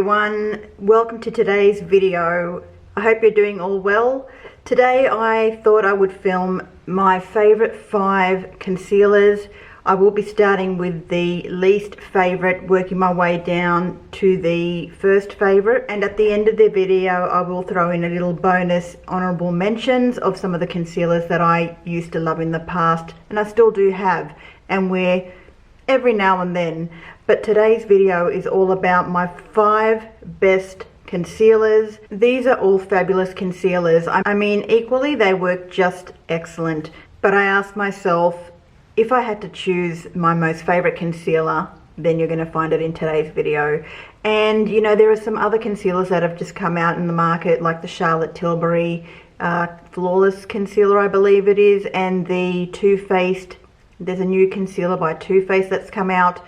everyone, welcome to today's video. I hope you're doing all well. Today I thought I would film my favorite 5 concealers. I will be starting with the least favorite, working my way down to the first favorite, and at the end of the video I will throw in a little bonus honorable mentions of some of the concealers that I used to love in the past and I still do have and wear every now and then. But today's video is all about my 5 best concealers. These are all fabulous concealers. I mean, equally they work just excellent, but I asked myself, if I had to choose my most favorite concealer, then you're going to find it in today's video. And you know, there are some other concealers that have just come out in the market, like the Charlotte Tilbury Flawless Concealer, I believe it is, and the Too Faced. There's a new concealer by Too Faced that's come out.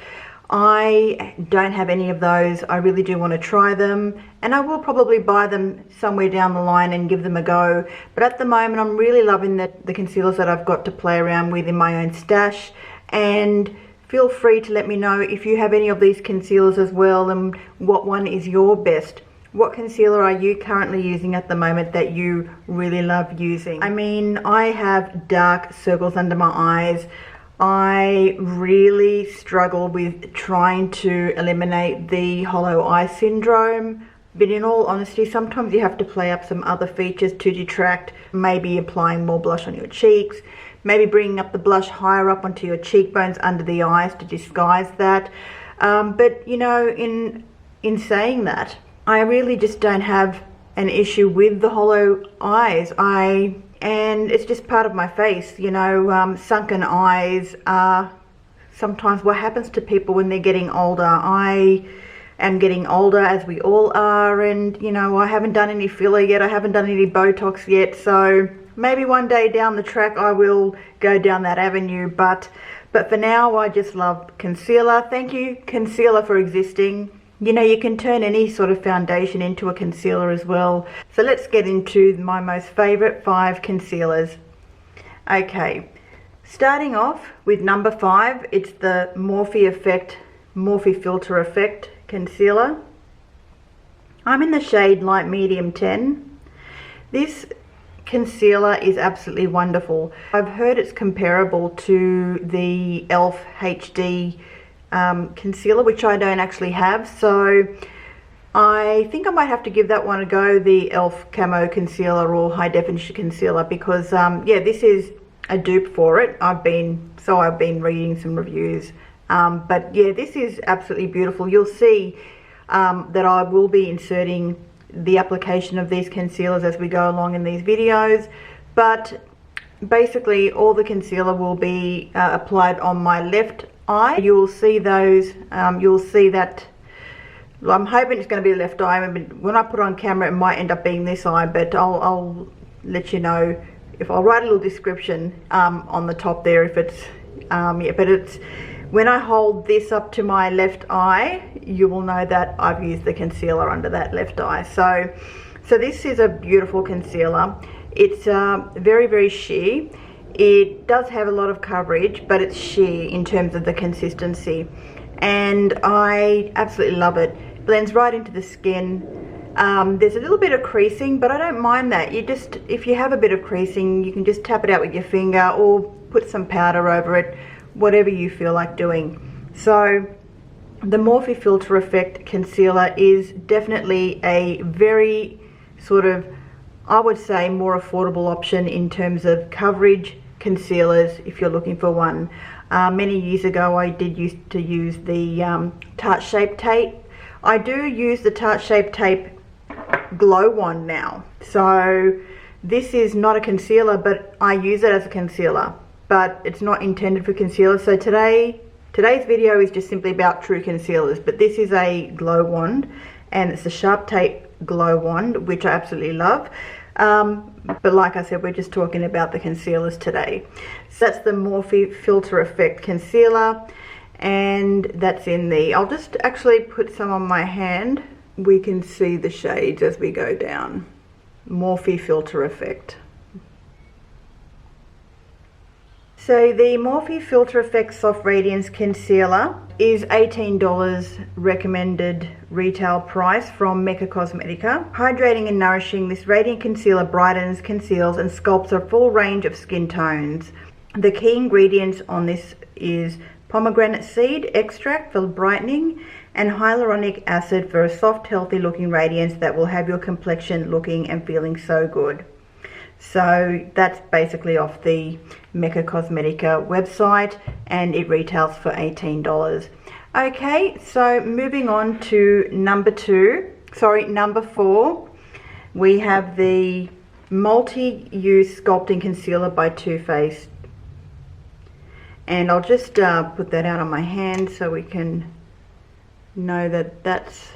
I don't have any of those. I really do want to try them, and I will probably buy them somewhere down the line and give them a go. But at the moment I'm really loving the concealers that I've got to play around with in my own stash. And feel free to let me know if you have any of these concealers as well, and what one is your best. What concealer are you currently using at the moment that you really love using? I mean, I have dark circles under my eyes. I really struggle with trying to eliminate the hollow eye syndrome, but in all honesty sometimes you have to play up some other features to detract. Maybe applying more blush on your cheeks, maybe bringing up the blush higher up onto your cheekbones under the eyes to disguise that. But you know, in saying that, I really just don't have an issue with the hollow eyes. And it's just part of my face, you know. Sunken eyes are sometimes what happens to people when they're getting older. I am getting older, as we all are, and you know, I haven't done any filler yet, I haven't done any Botox yet, so maybe one day down the track I will go down that avenue, but for now I just love concealer. Thank you, concealer, for existing. You know, you can turn any sort of foundation into a concealer as well. So let's get into my most favorite 5 concealers. Okay, starting off with number 5, it's the Morphe Filter Effect concealer. I'm in the shade light medium 10. This concealer is absolutely wonderful. I've heard it's comparable to the e.l.f. HD concealer, which I don't actually have, so I think I might have to give that one a go, the e.l.f. Camo Concealer or High Definition Concealer, because yeah, this is a dupe for it. I've been reading some reviews, but yeah, this is absolutely beautiful. You'll see that I will be inserting the application of these concealers as we go along in these videos, but basically all the concealer will be applied on my left eye. You'll see those, you'll see that, I'm hoping it's going to be the left eye. When I put it on camera it might end up being this eye, but I'll let you know. If I'll write a little description on the top there if it's yeah, but it's when I hold this up to my left eye, you will know that I've used the concealer under that left eye. So this is a beautiful concealer. It's very, very sheer. It does have a lot of coverage, but it's sheer in terms of the consistency, and I absolutely love it. Blends right into the skin. There's a little bit of creasing, but I don't mind that. You just, if you have a bit of creasing, you can just tap it out with your finger or put some powder over it, whatever you feel like doing. So the Morphe Filter Effect concealer is definitely a very sort of, I would say, more affordable option in terms of coverage concealers if you're looking for one. Many years ago I did used to use the Tarte Shape Tape. I do use the Tarte Shape Tape Glow Wand now. So this is not a concealer, but I use it as a concealer, but it's not intended for concealer. So today's video is just simply about true concealers, but this is a glow wand, and it's a Sharp Tape Glow Wand, which I absolutely love. But like I said, we're just talking about the concealers today. So that's the Morphe Filter Effect concealer, and that's in the, I'll just actually put some on my hand. We can see the shades as we go down. Morphe Filter Effect. So the Morphe Filter Effects Soft Radiance Concealer is $18 recommended retail price from Mecca Cosmetica. Hydrating and nourishing, this radiant concealer brightens, conceals and sculpts a full range of skin tones. The key ingredients on this is pomegranate seed extract for brightening and hyaluronic acid for a soft, healthy looking radiance that will have your complexion looking and feeling so good. So that's basically off the Mecca Cosmetica website, and it retails for $18. Okay, so moving on to number 4, we have the multi-use sculpting concealer by Too Faced, and I'll just put that out on my hand so we can know that that's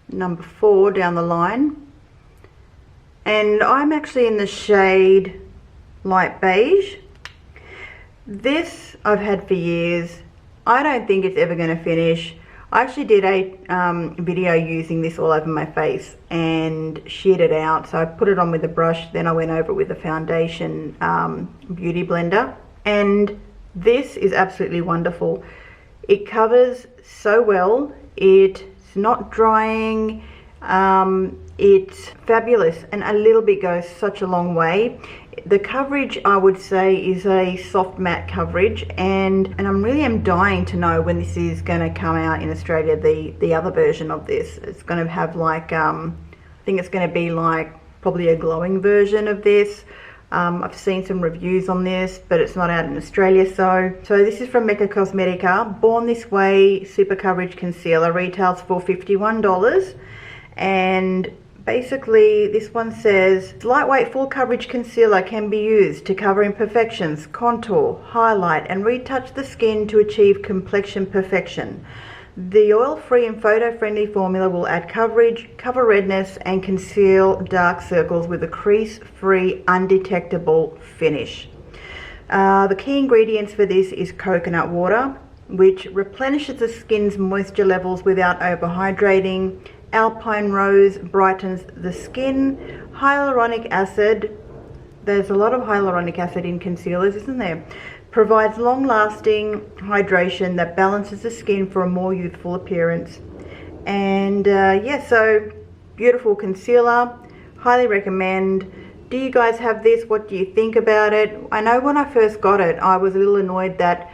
number 4 down the line. And I'm actually in the shade light beige. This I've had for years. I don't think it's ever going to finish. I actually did a video using this all over my face and sheared it out. So I put it on with a brush, then I went over it with a foundation beauty blender. And this is absolutely wonderful. It covers so well. It's not drying. It's fabulous, and a little bit goes such a long way. The coverage, I would say, is a soft matte coverage, and I'm really dying to know when this is going to come out in Australia, the other version of this. It's going to have like I think it's going to be like probably a glowing version of this. I've seen some reviews on this, but it's not out in Australia. So this is from Mecca Cosmetica. Born This Way Super Coverage Concealer retails for $51, and basically this one says lightweight full coverage concealer can be used to cover imperfections, contour, highlight and retouch the skin to achieve complexion perfection. The oil-free and photo-friendly formula will add coverage, cover redness and conceal dark circles with a crease-free, undetectable finish. The key ingredients for this is coconut water, which replenishes the skin's moisture levels without overhydrating. Alpine Rose brightens the skin. Hyaluronic acid, there's a lot of hyaluronic acid in concealers, isn't there? Provides long-lasting hydration that balances the skin for a more youthful appearance. And yeah, so beautiful concealer, highly recommend. Do you guys have this? What do you think about it? I know when I first got it, I was a little annoyed that,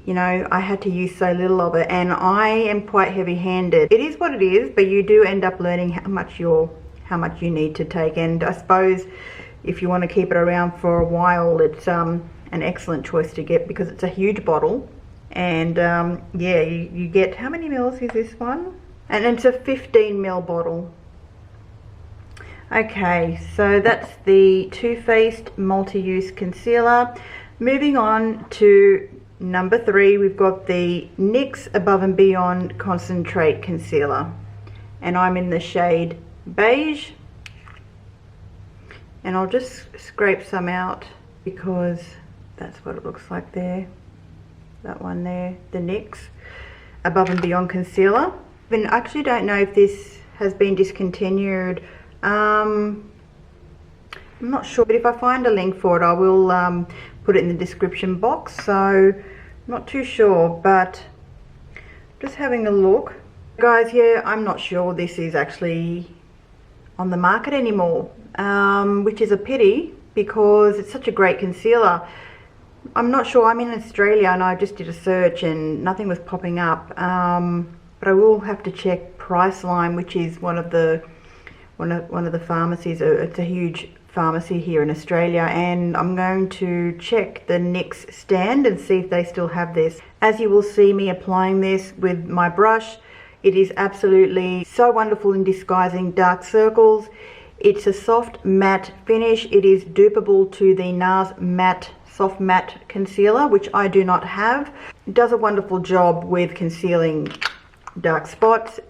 you know, I had to use so little of it, and I am quite heavy-handed. It is what it is, but you do end up learning how much you need to take. And I suppose if you want to keep it around for a while, it's an excellent choice to get because it's a huge bottle. And yeah, you get, how many mils is this one? And it's a 15 ml bottle. Okay, so that's the Too Faced multi-use concealer. Moving on to number 3, we've got the NYX Above and Beyond Concentrate Concealer, and I'm in the shade beige, and I'll just scrape some out because that's what it looks like there, that one there, the NYX Above and Beyond Concealer. I actually don't know if this has been discontinued. I'm not sure, but if I find a link for it, I will put it in the description box. So not too sure, but just having a look, guys. Yeah, I'm not sure this is actually on the market anymore, which is a pity because it's such a great concealer. I'm not sure. I'm in Australia and I just did a search and nothing was popping up, but I will have to check Priceline, which is one of the pharmacies. It's a huge pharmacy here in Australia, and I'm going to check the NYX stand and see if they still have this. As you will see me applying this with my brush, it is absolutely so wonderful in disguising dark circles. It's a soft matte finish. It is dupable to the Nars matte soft matte concealer, which I do not have. It does a wonderful job with concealing dark spots.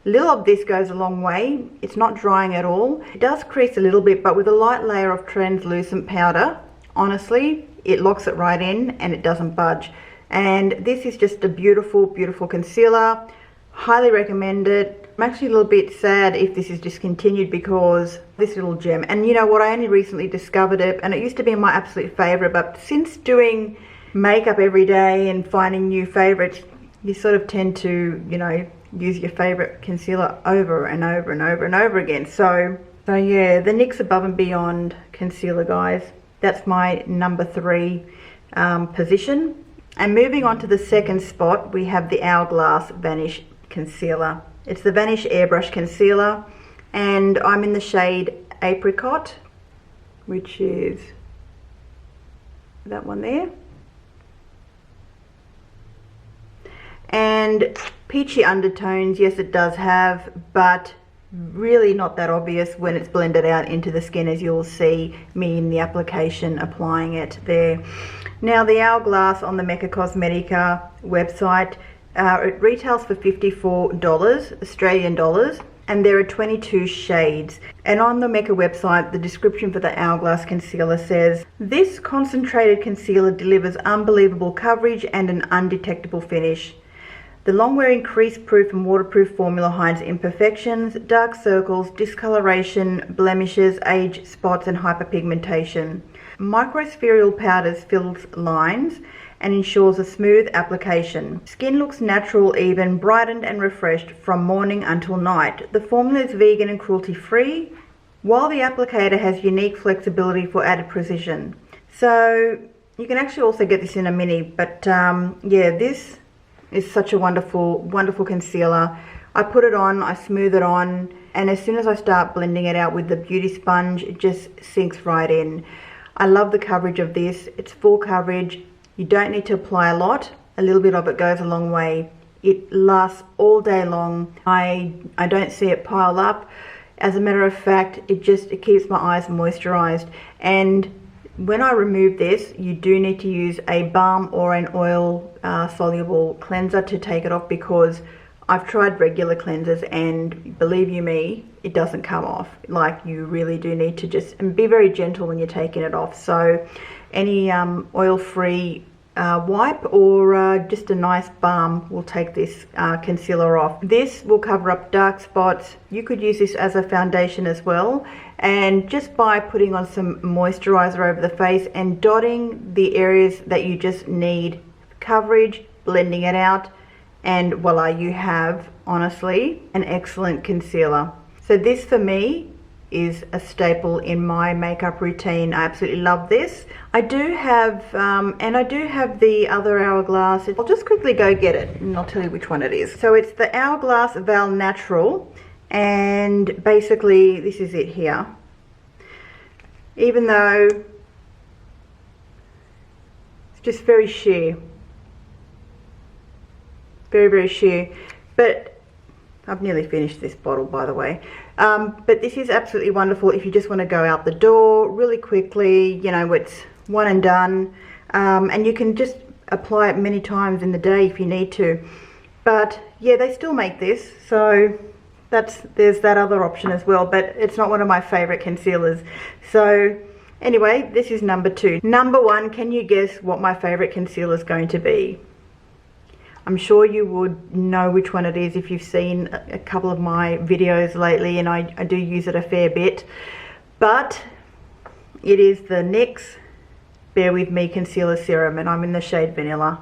Little of this goes a long way. It's not drying at all. It does crease a little bit, but with a light layer of translucent powder, honestly, it locks it right in and it doesn't budge. And this is just a beautiful, beautiful concealer. Highly recommend it. I'm actually a little bit sad if this is discontinued because this little gem, and you know what, I only recently discovered it and it used to be my absolute favorite, but since doing makeup every day and finding new favorites, you sort of tend to, you know, use your favorite concealer over and over and over and over again. So yeah, the NYX Above and Beyond concealer, guys, that's my number 3 position. And moving on to the second spot, we have the Hourglass Vanish concealer. It's the Vanish airbrush concealer, and I'm in the shade Apricot, which is that one there. And peachy undertones, yes it does have, but really not that obvious when it's blended out into the skin, as you'll see me in the application applying it there. Now the Hourglass on the Mecca Cosmetica website, it retails for $54 Australian dollars, and there are 22 shades. And on the Mecca website, the description for the Hourglass concealer says, this concentrated concealer delivers unbelievable coverage and an undetectable finish. The long-wearing crease-proof and waterproof formula hides imperfections, dark circles, discoloration, blemishes, age, spots and hyperpigmentation. Microspheral powders fills lines and ensures a smooth application. Skin looks natural, even, brightened and refreshed from morning until night. The formula is vegan and cruelty-free, while the applicator has unique flexibility for added precision. So you can actually also get this in a mini, but yeah, this is such a wonderful concealer. I put it on, I smooth it on, and as soon as I start blending it out with the beauty sponge, it just sinks right in. I love the coverage of this. It's full coverage. You don't need to apply a lot. A little bit of it goes a long way. It lasts all day long. I don't see it pile up. As a matter of fact, it keeps my eyes moisturized. And when I remove this, you do need to use a balm or an oil soluble cleanser to take it off, because I've tried regular cleansers and believe you me, it doesn't come off. Like, you really do need to just be very gentle when you're taking it off. So any oil-free wipe or just a nice balm will take this concealer off. This will cover up dark spots. You could use this as a foundation as well, and just by putting on some moisturizer over the face and dotting the areas that you just need coverage, blending it out, and voila, you have, honestly, an excellent concealer. So this for me is a staple in my makeup routine. I absolutely love this. I do have and I do have the other Hourglass. I'll just quickly go get it and I'll tell you which one it is. So it's the Hourglass Val Natural, and basically this is it here. Even though it's just very sheer, very sheer, but I've nearly finished this bottle, by the way. But this is absolutely wonderful if you just want to go out the door really quickly. You know, it's one and done, and you can just apply it many times in the day if you need to. But yeah, they still make this, so there's that other option as well, but it's not one of my favorite concealers. So anyway, this is number 2. Number 1, can you guess what my favorite concealer is going to be? I'm sure you would know which one it is if you've seen a couple of my videos lately, and I do use it a fair bit. But it is the NYX Bear With Me Concealer Serum, and I'm in the shade Vanilla.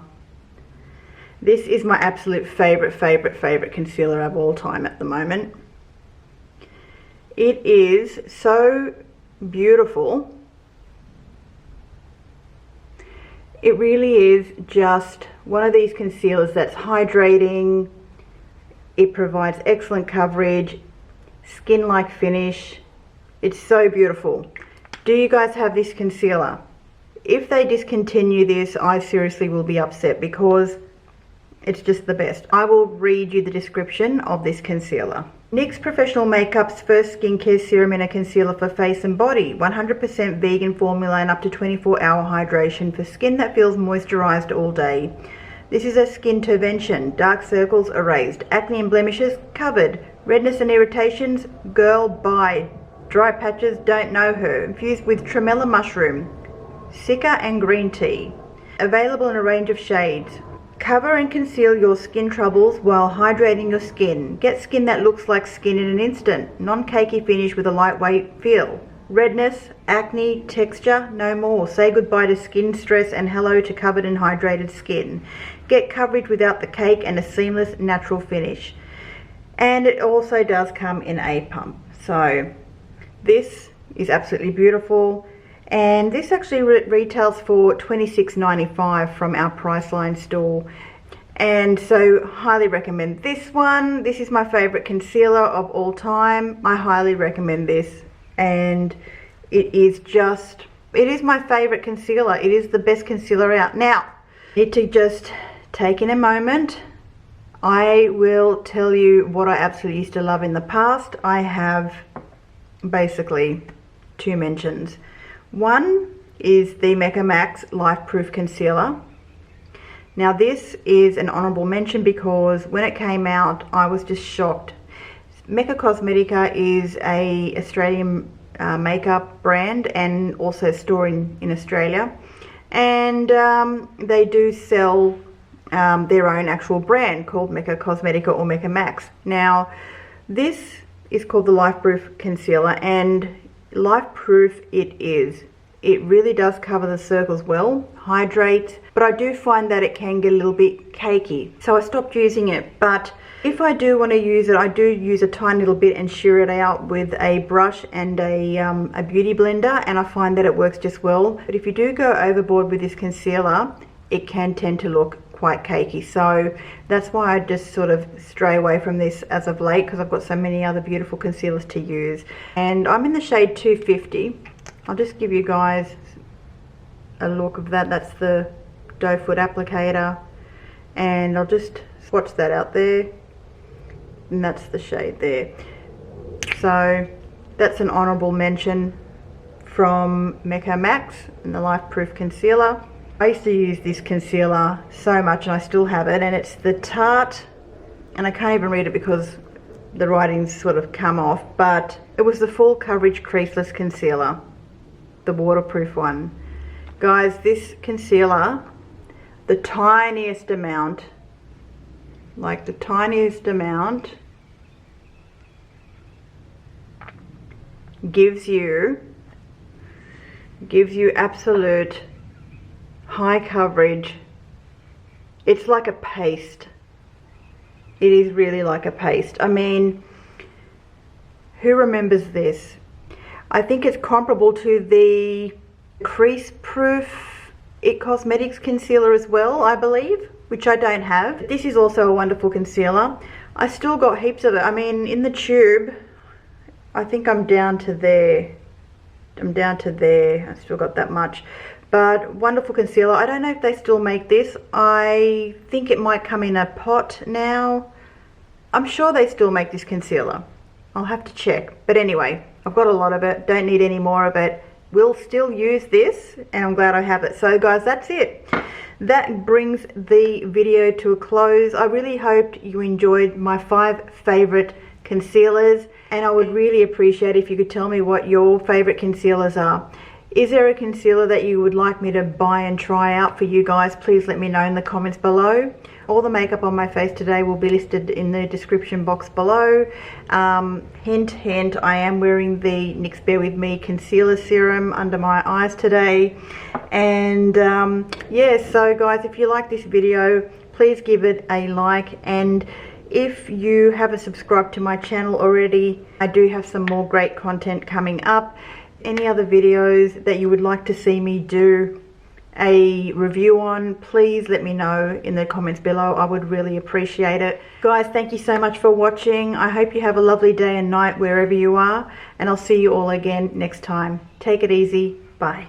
This is my absolute favorite concealer of all time at the moment. It is so beautiful. It really is just one of these concealers that's hydrating. It provides excellent coverage, skin-like finish. It's so beautiful. Do you guys have this concealer? If they discontinue this, I seriously will be upset, because it's just the best. I will read you the description of this concealer. NYX Professional Makeup's first skincare serum in a concealer for face and body. 100% vegan formula and up to 24-hour hydration for skin that feels moisturized all day. This is a skin intervention. Dark circles erased. Acne and blemishes covered. Redness and irritations, girl, bye. Dry patches, don't know her. Infused with tremella mushroom, sika and green tea. Available in a range of shades. Cover and conceal your skin troubles while hydrating your skin. Get skin that looks like skin in an instant. Non-cakey finish with a lightweight feel. Redness, acne, texture, no more. Say goodbye to skin stress and hello to covered and hydrated skin. Get coverage without the cake and a seamless natural finish. And it also does come in a pump. So this is absolutely beautiful. And this actually retails for $26.95 from our Priceline store. And so highly recommend this one. This is my favorite concealer of all time. I highly recommend this. And it is my favorite concealer. It is the best concealer out. Now, I need to just take in a moment. I will tell you what I absolutely used to love in the past. I have basically two mentions. One is the Mecca Max Lifeproof Concealer. Now this is an honorable mention because when it came out I was just shocked. Mecca Cosmetica is a Australian makeup brand and also a store in Australia, and they do sell their own actual brand called Mecca Cosmetica or Mecca Max. Now this is called the Lifeproof Concealer, and Lifeproof it is. It really does cover the circles well, hydrate, but I do find that it can get a little bit cakey, so I stopped using it. But if I do want to use it, I do use a tiny little bit and shear it out with a brush and a beauty blender, and I find that it works just well. But if you do go overboard with this concealer, it can tend to look quite cakey, so that's why I just sort of stray away from this as of late, because I've got so many other beautiful concealers to use. And I'm in the shade 250. I'll just give you guys a look of that. That's the doe foot applicator, and I'll just swatch that out there, and that's the shade there. So that's an honorable mention from Mecca Max and the Lifeproof Concealer. I used to use this concealer so much, and I still have it, and it's the Tarte, and I can't even read it because the writing's sort of come off, but it was the full coverage creaseless concealer, the waterproof one. Guys, this concealer, the tiniest amount, like the tiniest amount, gives you absolute high coverage. It's like a paste. It is really like a paste. I mean, who remembers this? I think it's comparable to the Crease Proof It Cosmetics concealer as well, I believe, which I don't have. This is also a wonderful concealer. I still got heaps of it. I mean, in the tube, I think I'm down to there. I'm down to there. I still got that much. But wonderful concealer. I don't know if they still make this. I think it might come in a pot now. I'm sure they still make this concealer. I'll have to check. But anyway, I've got a lot of it. Don't need any more of it. Will still use this, and I'm glad I have it. So guys, that's it. That brings the video to a close. I really hoped you enjoyed my 5 favorite concealers, and I would really appreciate if you could tell me what your favorite concealers are. Is there a concealer that you would like me to buy and try out for you guys? Please let me know in the comments below. All the makeup on my face today will be listed in the description box below. Hint, hint, I am wearing the NYX Bear With Me concealer serum under my eyes today. And yeah, so guys, if you like this video, please give it a like. And if you haven't subscribed to my channel already, I do have some more great content coming up. Any other videos that you would like to see me do a review on, please let me know in the comments below. I would really appreciate it. Guys, thank you so much for watching. I hope you have a lovely day and night wherever you are, and I'll see you all again next time. Take it easy. Bye.